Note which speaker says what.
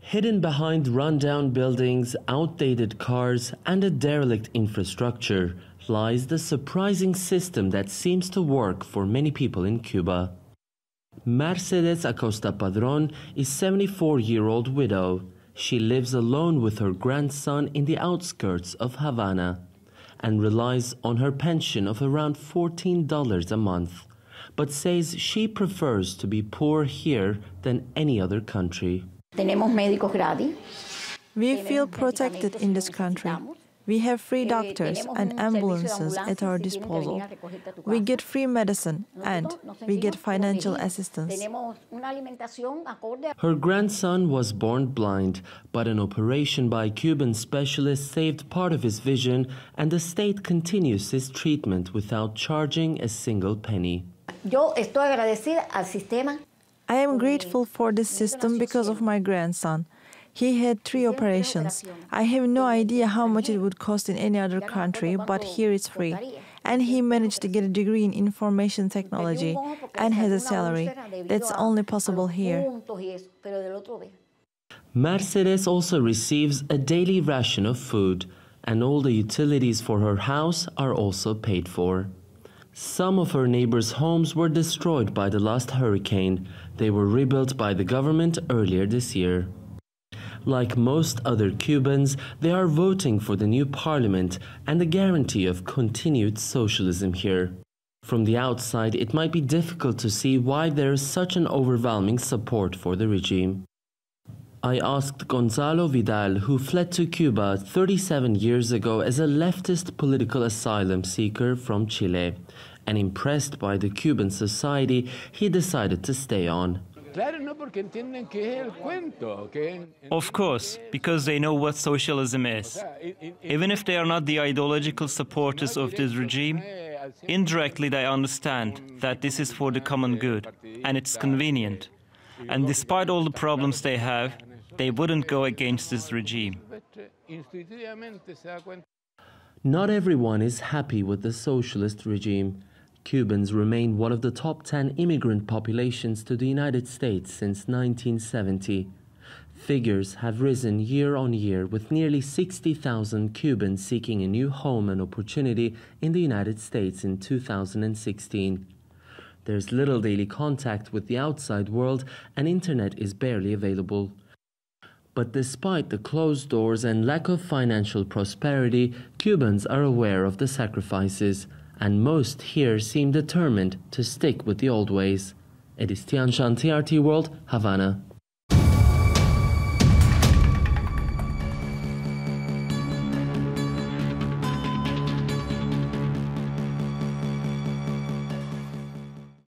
Speaker 1: Hidden behind rundown buildings, outdated cars, and a derelict infrastructure lies the surprising system that seems to work for many people in Cuba. Mercedes Acosta Padron is a 74-year-old widow. She lives alone with her grandson in the outskirts of Havana and relies on her pension of around $14 a month, but says she prefers to be poor here than any other country.
Speaker 2: We feel protected in this country. We have free doctors and ambulances at our disposal. We get free medicine and we get financial assistance.
Speaker 1: Her grandson was born blind, but an operation by Cuban specialists saved part of his vision, and the state continues his treatment without charging a single penny.
Speaker 2: I am grateful for this system because of my grandson. He had 3 operations. I have no idea how much it would cost in any other country, but here it's free. And he managed to get a degree in information technology and has a salary. That's only possible here.
Speaker 1: Mercedes also receives a daily ration of food, and all the utilities for her house are also paid for. Some of her neighbors' homes were destroyed by the last hurricane. They were rebuilt by the government earlier this year. Like most other Cubans, they are voting for the new parliament and the guarantee of continued socialism here. From the outside, it might be difficult to see why there is such an overwhelming support for the regime. I asked Gonzalo Vidal, who fled to Cuba 37 years ago as a leftist political asylum seeker from Chile, and impressed by the Cuban society, he decided to stay on.
Speaker 3: Of course, because they know what socialism is. Even if they are not the ideological supporters of this regime, indirectly they understand that this is for the common good, and it's convenient. And despite all the problems they have, they wouldn't go against this regime.
Speaker 1: Not everyone is happy with the socialist regime. Cubans remain one of the top 10 immigrant populations to the United States since 1970. Figures have risen year on year, with nearly 60,000 Cubans seeking a new home and opportunity in the United States in 2016. There's little daily contact with the outside world, and internet is barely available. But despite the closed doors and lack of financial prosperity, Cubans are aware of the sacrifices, and most here seem determined to stick with the old ways. Ediz Tiyansan, TRT World, Havana.